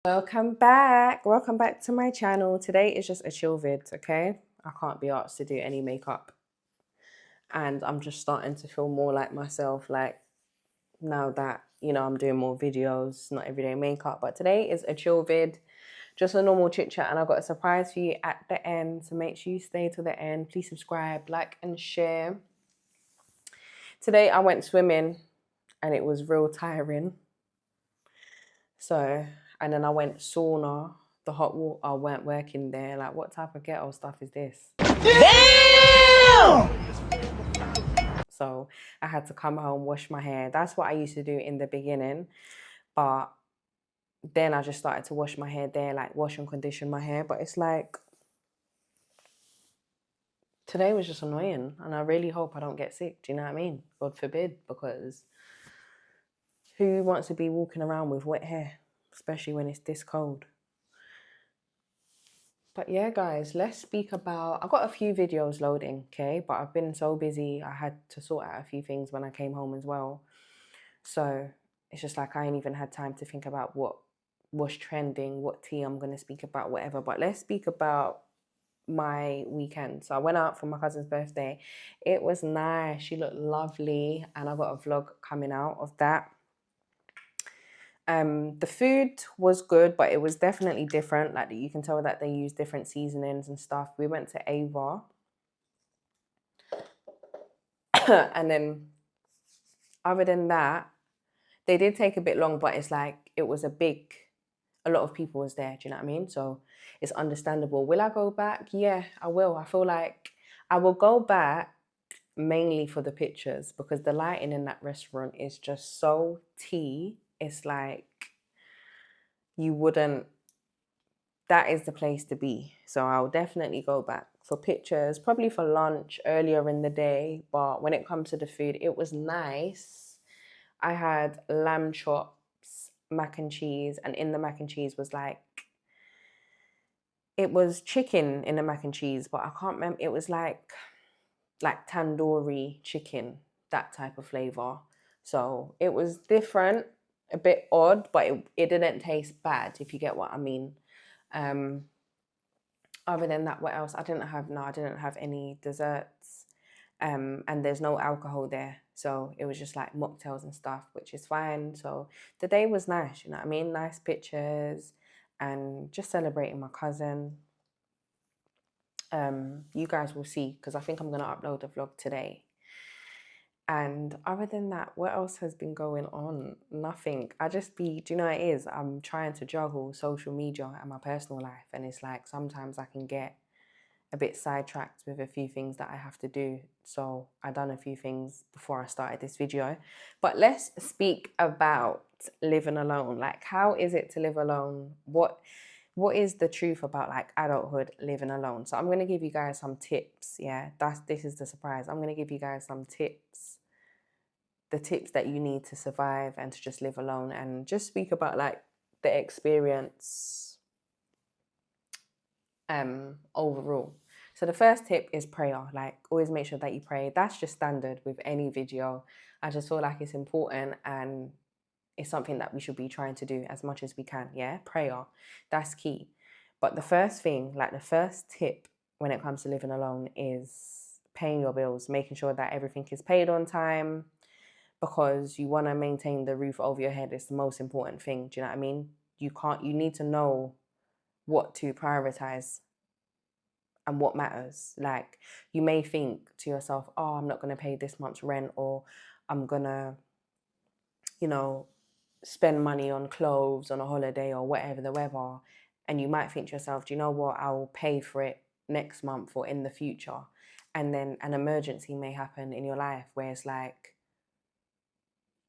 Welcome back to my channel. Today is just a chill vid, okay? I can't be asked to do any makeup, and I'm just starting to feel more like myself, like now that I'm doing more videos, not everyday makeup. But today is a chill vid, just a normal chit chat, and I've got a surprise for you at the end, so make sure you stay to the end. Please subscribe, like and share. Today I went swimming and it was real tiring. So, and then I went sauna. The hot water weren't working there. Like, what type of ghetto stuff is this? Damn! So I had to come home, wash my hair. That's what I used to do in the beginning. But then I just started to wash my hair there, like wash and condition my hair. But it's like, today was just annoying. And I really hope I don't get sick. Do you know what I mean? God forbid, because who wants to be walking around with wet hair, especially when it's this cold? But yeah, guys, let's speak about, I've got a few videos loading, okay? But I've been so busy, I had to sort out a few things when I came home as well. So it's just like I ain't even had time to think about what was trending, what tea I'm going to speak about, whatever. But let's speak about my weekend. So I went out for my cousin's birthday. It was nice. She looked lovely. And I got a vlog coming out of that. The food was good, but it was definitely different. Like, you can tell that they use different seasonings and stuff. We went to Ava. And then other than that, they did take a bit long, but it's like it was a lot of people was there. Do you know what I mean? So it's understandable. Will I go back? Yeah, I will. I feel like I will go back mainly for the pictures, because the lighting in that restaurant is just so tea. It's like you wouldn't, that is the place to be. So I'll definitely go back for pictures, probably for lunch earlier in the day. But when it comes to the food, it was nice. I had lamb chops, mac and cheese, and in the mac and cheese was like, it was chicken in the mac and cheese, but I can't remember. It was like tandoori chicken, that type of flavor. So it was different, a bit odd, but it didn't taste bad, if you get what I mean. Other than that, what else? I didn't have any desserts. And there's no alcohol there. So it was just like mocktails and stuff, which is fine. So the day was nice, you know what I mean? Nice pictures and just celebrating my cousin. You guys will see, because I think I'm going to upload a vlog today. And other than that, what else has been going on? Nothing. Do you know what it is? I'm trying to juggle social media and my personal life. And it's like sometimes I can get a bit sidetracked with a few things that I have to do. So I done a few things before I started this video. But let's speak about living alone. Like, how is it to live alone? What is the truth about like adulthood, living alone? So I'm going to give you guys some tips. Yeah, this is the surprise. I'm going to give you guys some tips, the tips that you need to survive and to just live alone, and just speak about like the experience overall. So the first tip is prayer. Like, always make sure that you pray. That's just standard with any video. I just feel like it's important, and it's something that we should be trying to do as much as we can. Yeah, prayer, that's key. But the first thing, like the first tip when it comes to living alone, is paying your bills, making sure that everything is paid on time, because you want to maintain the roof over your head. It's the most important thing. Do you know what I mean? You need to know what to prioritize and what matters. Like, you may think to yourself, oh, I'm not going to pay this month's rent, or I'm going to, spend money on clothes, on a holiday, or whatever the weather. And you might think to yourself, do you know what? I'll pay for it next month or in the future. And then an emergency may happen in your life where it's like,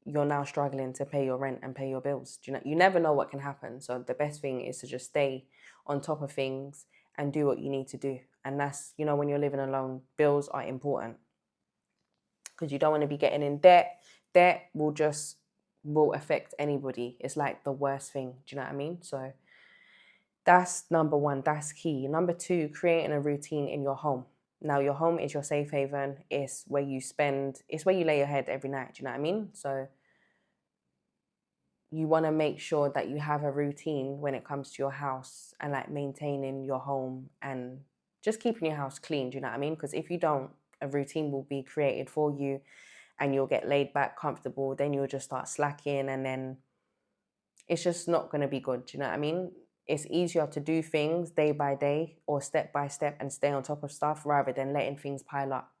you're now struggling to pay your rent and pay your bills. Do you know? You never know what can happen. So the best thing is to just stay on top of things and do what you need to do. And that's, when you're living alone, bills are important, because you don't want to be getting in debt. Debt will affect anybody. It's like the worst thing. Do you know what I mean? So that's number one. That's key. Number two, creating a routine in your home. Now, your home is your safe haven. It's where you lay your head every night. Do you know what I mean? So you want to make sure that you have a routine when it comes to your house and like maintaining your home and just keeping your house clean. Do you know what I mean? Because if you don't, a routine will be created for you and you'll get laid back, comfortable. Then you'll just start slacking and then it's just not going to be good. Do you know what I mean? It's easier to do things day by day or step by step and stay on top of stuff rather than letting things pile up.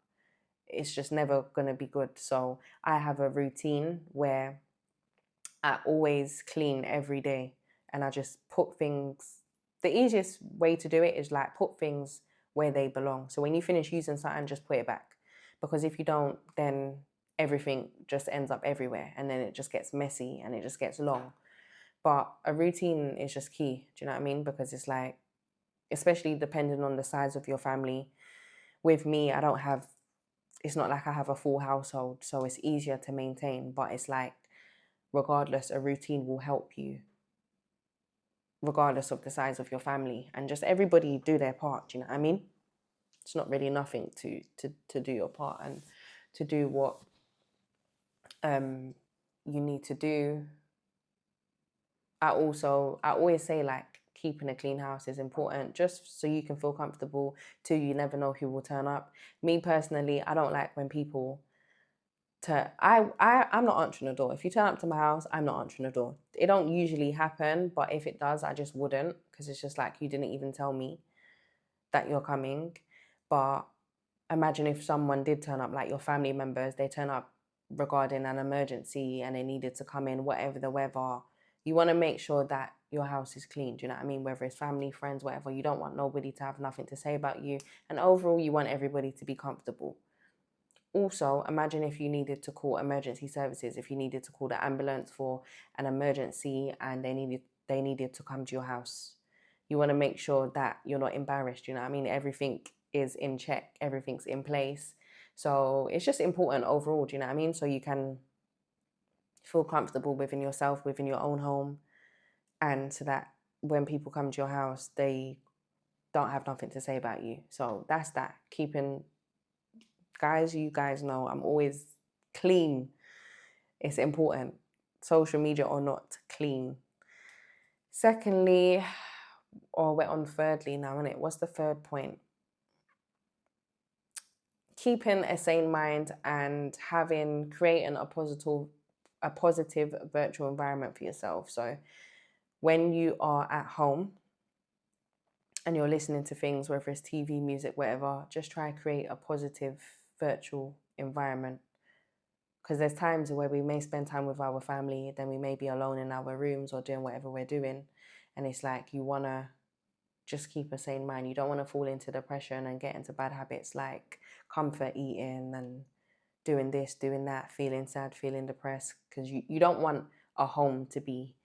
It's just never going to be good. So I have a routine where I always clean every day and I just put things. The easiest way to do it is like put things where they belong. So when you finish using something, just put it back. Because if you don't, then everything just ends up everywhere and then it just gets messy and it just gets long. But a routine is just key. Do you know what I mean? Because it's like, especially depending on the size of your family. With me, it's not like I have a full household, so it's easier to maintain. But it's like, regardless, a routine will help you, regardless of the size of your family. And just everybody do their part. Do you know what I mean? It's not really nothing to do your part and to do what you need to do. I always say like keeping a clean house is important just so you can feel comfortable. Too, you never know who will turn up. Me personally, I don't like when people I'm not answering the door. If you turn up to my house, I'm not answering the door. It don't usually happen, but if it does, I just wouldn't, because it's just like you didn't even tell me that you're coming. But imagine if someone did turn up, like your family members, they turn up regarding an emergency and they needed to come in, whatever the weather. You want to make sure that your house is clean. Do you know what I mean? Whether it's family, friends, whatever, you don't want nobody to have nothing to say about you. And overall, you want everybody to be comfortable. Also, imagine if you needed to call emergency services, if you needed to call the ambulance for an emergency and they needed to come to your house. You want to make sure that you're not embarrassed, you know what I mean? Everything is in check, everything's in place. So it's just important overall, do you know what I mean? So you can feel comfortable within yourself, within your own home, and so that when people come to your house, they don't have nothing to say about you. So that's that. Guys, you guys know I'm always clean. It's important. Social media or not, clean. Secondly, or we're on thirdly now, innit? What's the third point? Keeping a sane mind and creating a positive virtual environment for yourself. So when you are at home and you're listening to things, whether it's TV, music, whatever, just try to create a positive virtual environment. Because there's times where we may spend time with our family, then we may be alone in our rooms or doing whatever we're doing. And it's like you want to just keep a sane mind. You don't want to fall into depression and get into bad habits like comfort eating and doing this, doing that, feeling sad, feeling depressed. Because you don't want a home to be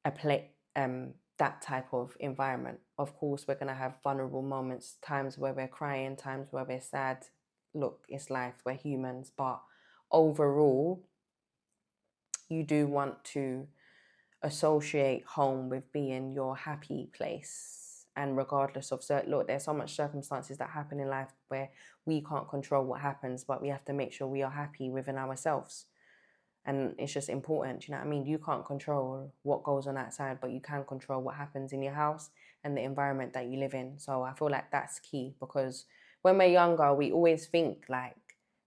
that type of environment. Of course, we're going to have vulnerable moments, times where we're crying, times where we're sad. Look, it's life, we're humans. But overall, you do want to associate home with being your happy place. And regardless of look, there's so much circumstances that happen in life where we can't control what happens, but we have to make sure we are happy within ourselves. And it's just important, do you know what I mean? You can't control what goes on outside, but you can control what happens in your house and the environment that you live in. So I feel like that's key, because when we're younger, we always think like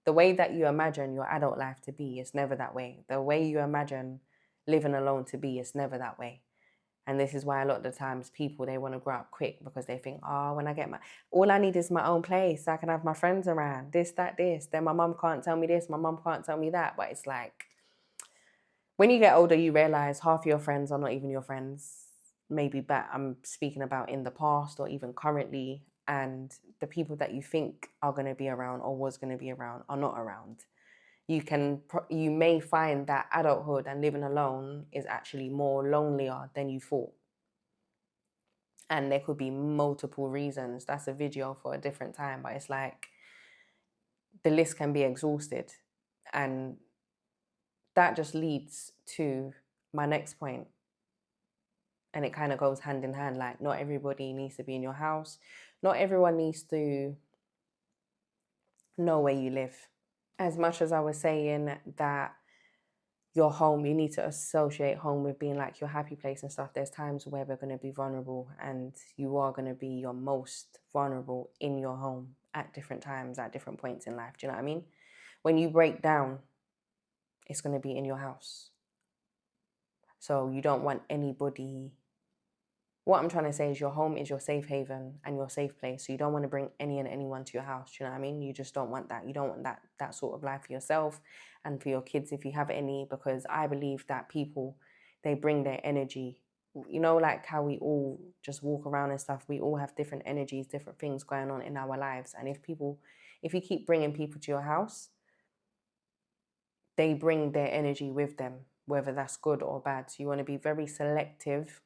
the way that you imagine your adult life to be is never that way. The way you imagine living alone to be is never that way. And this is why a lot of the times people, they want to grow up quick because they think, oh, when I get all I need is my own place. I can have my friends around, this, that, this. Then my mum can't tell me this, my mum can't tell me that. But it's like, when you get older, you realize half your friends are not even your friends. Maybe back, I'm speaking about in the past or even currently. And the people that you think are going to be around or was going to be around are not around. You may find that adulthood and living alone is actually more lonelier than you thought. And there could be multiple reasons. That's a video for a different time, but it's like the list can be exhausted. And that just leads to my next point. And it kind of goes hand in hand. Like, not everybody needs to be in your house. Not everyone needs to know where you live. As much as I was saying that your home, you need to associate home with being like your happy place and stuff. There's times where we're going to be vulnerable, and you are going to be your most vulnerable in your home at different times, at different points in life. Do you know what I mean? When you break down, it's going to be in your house. So you don't want anybody. What I'm trying to say is your home is your safe haven and your safe place. So you don't want to bring any and anyone to your house. Do you know what I mean? You just don't want that. You don't want that sort of life for yourself and for your kids if you have any, because I believe that people, they bring their energy. You know, like how we all just walk around and stuff. We all have different energies, different things going on in our lives. And if you keep bringing people to your house, they bring their energy with them, whether that's good or bad. So you want to be very selective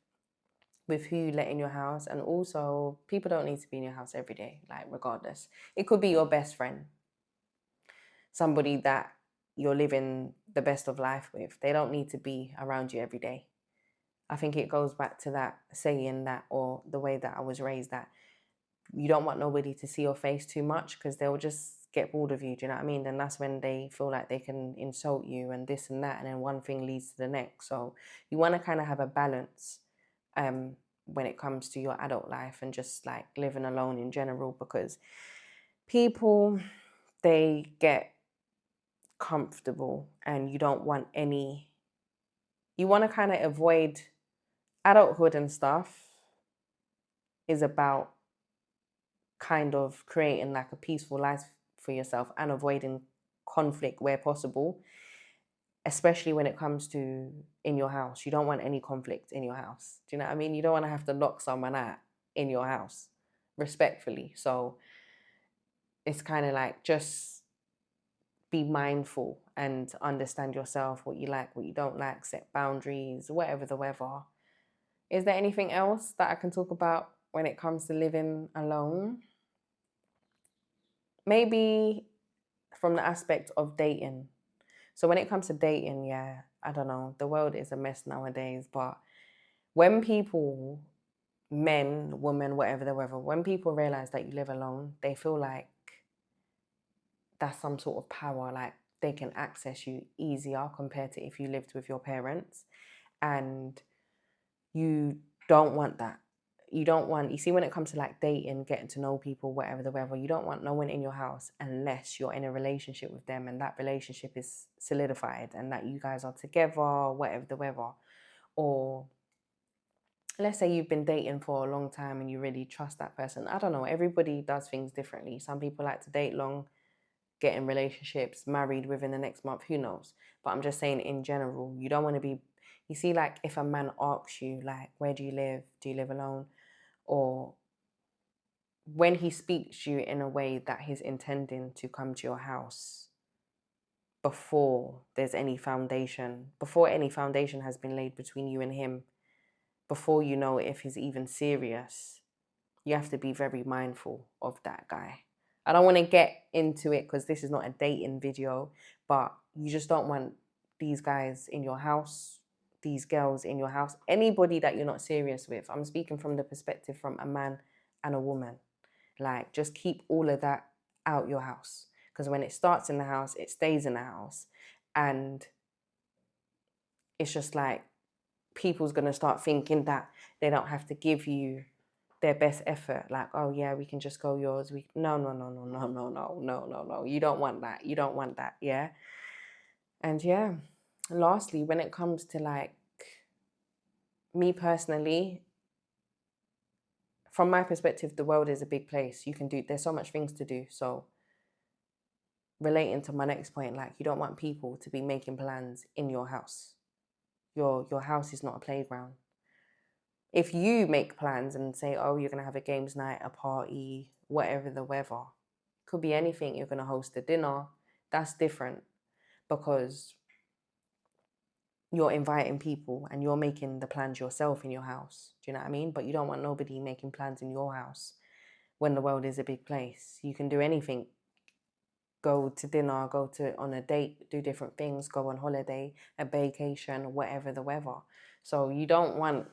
with who you let in your house. And also, people don't need to be in your house every day, like regardless. It could be your best friend, somebody that you're living the best of life with. They don't need to be around you every day. I think it goes back to that saying that, or the way that I was raised, that you don't want nobody to see your face too much because they'll just get bored of you. Do you know what I mean? Then that's when they feel like they can insult you and this and that, and then one thing leads to the next. So you want to kind of have a balance when it comes to your adult life and just like living alone in general, because people, they get comfortable and you don't want any, you want to kind of avoid adulthood and stuff is about kind of creating like a peaceful life for yourself and avoiding conflict where possible, especially when it comes to in your house. You don't want any conflict in your house. Do you know what I mean? You don't want to have to lock someone out in your house, respectfully. So it's kind of like, just be mindful and understand yourself, what you like, what you don't like, set boundaries, whatever the weather. Is there anything else that I can talk about when it comes to living alone? Maybe from the aspect of dating. So when it comes to dating, yeah, I don't know, the world is a mess nowadays, but when people, men, women, whatever, when people realize that you live alone, they feel like that's some sort of power, like they can access you easier compared to if you lived with your parents. And you don't want that. You don't want, you see, when it comes to like dating, getting to know people, whatever the weather, you don't want no one in your house unless you're in a relationship with them and that relationship is solidified and that you guys are together, whatever the weather. Or let's say you've been dating for a long time and you really trust that person. I don't know, everybody does things differently. Some people like to date long, get in relationships, married within the next month, who knows? But I'm just saying in general, you don't want to be, you see, like if a man asks you, like, where do you live? Do you live alone? Or when he speaks to you in a way that he's intending to come to your house before there's any foundation, before any foundation has been laid between you and him, before you know if he's even serious, you have to be very mindful of that guy. I don't want to get into it because this is not a dating video, but you just don't want these guys in your house, these girls in your house, anybody that you're not serious with. I'm speaking from the perspective from a man and a woman. Like, just keep all of that out your house, because when it starts in the house, it stays in the house. And it's just like, people's going to start thinking that they don't have to give you their best effort, like, oh yeah, we can just go yours. No. You don't want that. You don't want that. Yeah. And yeah, lastly, when it comes to like me personally, from my perspective, the world is a big place. There's so much things to do. So relating to my next point, like, you don't want people to be making plans in your house. Your house is not a playground. If you make plans and say, oh, you're going to have a games night, a party, whatever the weather, could be anything, you're going to host a dinner, that's different, because you're inviting people and you're making the plans yourself in your house. Do you know what I mean? But you don't want nobody making plans in your house when the world is a big place. You can do anything. Go to dinner, go on a date, do different things, go on holiday, a vacation, whatever the weather. So you don't want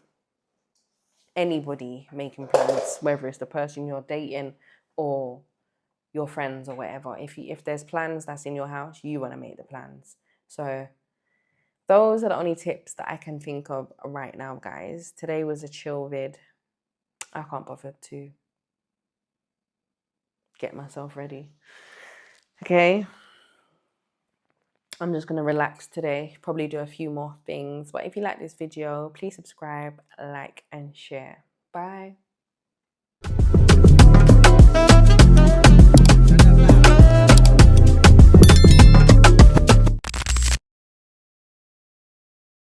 anybody making plans, whether it's the person you're dating or your friends or whatever. If there's plans that's in your house, you want to make the plans. So those are the only tips that I can think of right now, guys. Today was a chill vid. I can't bother to get myself ready. Okay. I'm just going to relax today, probably do a few more things. But if you like this video, please subscribe, like, and share. Bye.